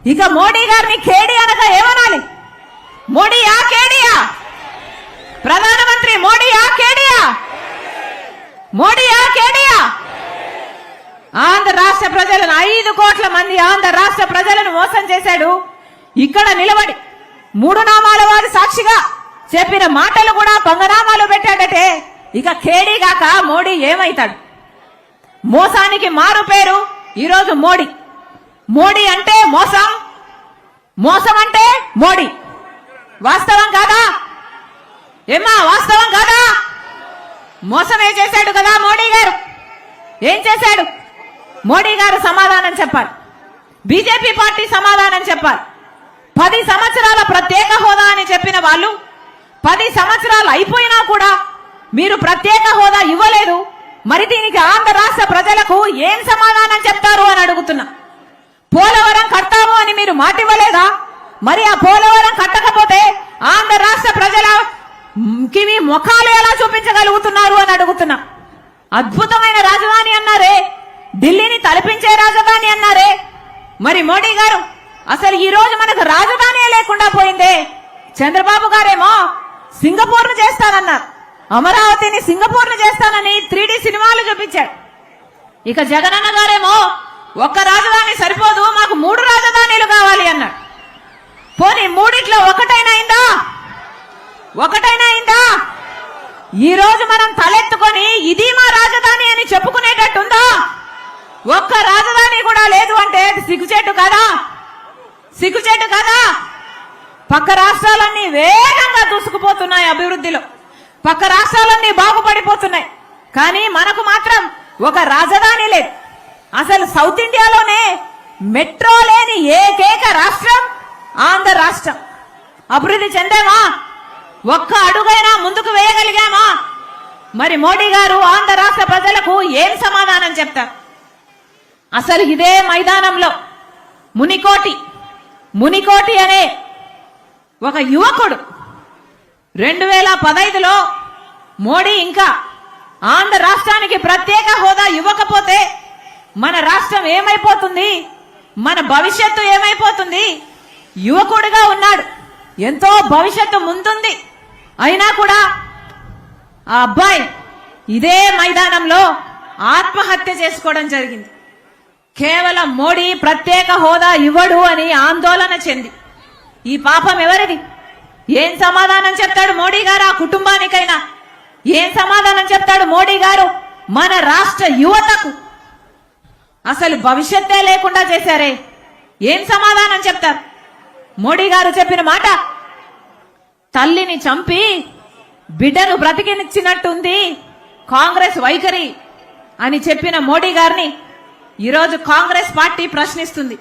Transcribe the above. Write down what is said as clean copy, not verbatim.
ఇక మోడీ గారిని కేడి అనగా ఏమనాలి? మోడీయా కేడియా? ప్రధానమంత్రి మోడీయా కేడియా? మోడీయా కేడియా? ఆంధ్ర రాష్ట్ర ప్రజలను 5 కోట్ల మంది ఆంధ్ర రాష్ట్ర ప్రజలను మోసం చేశాడు. ఇక్కడ నిలబడి 3 నామాల వారి సాక్షిగా చెప్పిన మాటలు కూడా పంగనామాలు పెట్టాడటే ఇక కేడీ గాక మోడీ ఏమైతాడు? మోసానికి మారు పేరు ఈరోజు మోడీ. మోడీ అంటే మోసం, మోసం అంటే మోడీ. వాస్తవం కాదా? ఏమ్మా వాస్తవం కాదా? మోసమే చేశాడు కదా మోడీ గారు. ఏం చేశాడు? మోడీ గారు సమాధానం చెప్పాలి, బీజేపీ పార్టీ సమాధానం చెప్పాలి. 10 సంవత్సరాల ప్రత్యేక హోదా అని చెప్పిన వాళ్ళు 10 సంవత్సరాలు అయిపోయినా కూడా మీరు ప్రత్యేక హోదా ఇవ్వలేదు. మరి దీనికి ఆంధ్ర రాష్ట్ర ప్రజలకు ఏం సమాధానం చెప్తారు అని అడుగుతున్నా. పోలవరం కడతాము అని మీరు మాట ఇవ్వలేదా? మరి ఆ పోలవరం కట్టకపోతే ఆంధ్ర రాష్ట్ర ప్రజలకి మీ ముఖాలు ఎలా చూపించగలుగుతున్నారు అని అడుగుతున్నా. అద్భుతమైన రాజధాని అన్నారే, ఢిల్లీని తలపించే రాజధాని అన్నారే. మరి మోడీ గారు అసలు ఈ రోజు మనకు రాజధాని లేకుండా పోయిందే. చంద్రబాబు గారేమో సింగపూర్ను చేస్తానన్నారు, అమరావతిని సింగపూర్ను చేస్తానని 3D సినిమాలు చూపించాడు. ఇక జగనన్న గారేమో ఒక్క రాజధాని సరిపోదు, మాకు 3 రాజధానులు కావాలి అన్నాడు. పోనీ మూడిట్లో ఒకటైనా అయిందా? ఈ రోజు మనం తలెత్తుకొని ఇది మా రాజధాని అని చెప్పుకునేటట్టుందా? ఒక్క రాజధాని కూడా లేదు అంటే సిగ్గుచేటు కదా? సిగ్గుచేటు కదా? పక్క రాష్ట్రాలన్నీ వేగంగా దూసుకుపోతున్నాయి అభివృద్ధిలో, పక్క రాష్ట్రాలన్నీ బాగుపడిపోతున్నాయి. కానీ మనకు మాత్రం ఒక రాజధాని లేదు. అసలు సౌత్ ఇండియాలోనే మెట్రో లేని ఏకైక రాష్ట్రం ఆంధ్ర రాష్ట్రం. అభివృద్ధి చెందామా? ఒక్క అడుగైనా ముందుకు వేయగలిగామా? మరి మోడీ గారు ఆంధ్ర రాష్ట్ర ప్రజలకు ఏం సమాధానం చెప్తారు? అసలు ఇదే మైదానంలో మునికోటి అనే ఒక యువకుడు 2015లో మోడీ ఇంకా ఆంధ్ర రాష్ట్రానికి ప్రత్యేక హోదా ఇవ్వకపోతే మన రాష్ట్రం ఏమైపోతుంది, మన భవిష్యత్తు ఏమైపోతుంది? యువకుడిగా ఉన్నాడు, ఎంతో భవిష్యత్తు ముందుంది. అయినా కూడా ఆ అబ్బాయి ఇదే మైదానంలో ఆత్మహత్య చేసుకోవడం జరిగింది. కేవలం మోడీ ప్రత్యేక హోదా ఇవ్వడు అని ఆందోళన చెంది. ఈ పాపం ఎవరిది? ఏం సమాధానం చెప్తాడు మోడీ గారు ఆ కుటుంబానికైనా? ఏం సమాధానం చెప్తాడు మోడీ గారు మన రాష్ట్ర యువతకు? అసలు భవిష్యత్తే లేకుండా చేశారే, ఏం సమాధానం చెప్తారు? మోడీ గారు చెప్పిన మాట, తల్లిని చంపి బిడ్డను బ్రతికినిచ్చినట్టుంది కాంగ్రెస్ వైఖరి అని చెప్పిన మోడీ గారిని ఈరోజు కాంగ్రెస్ పార్టీ ప్రశ్నిస్తుంది.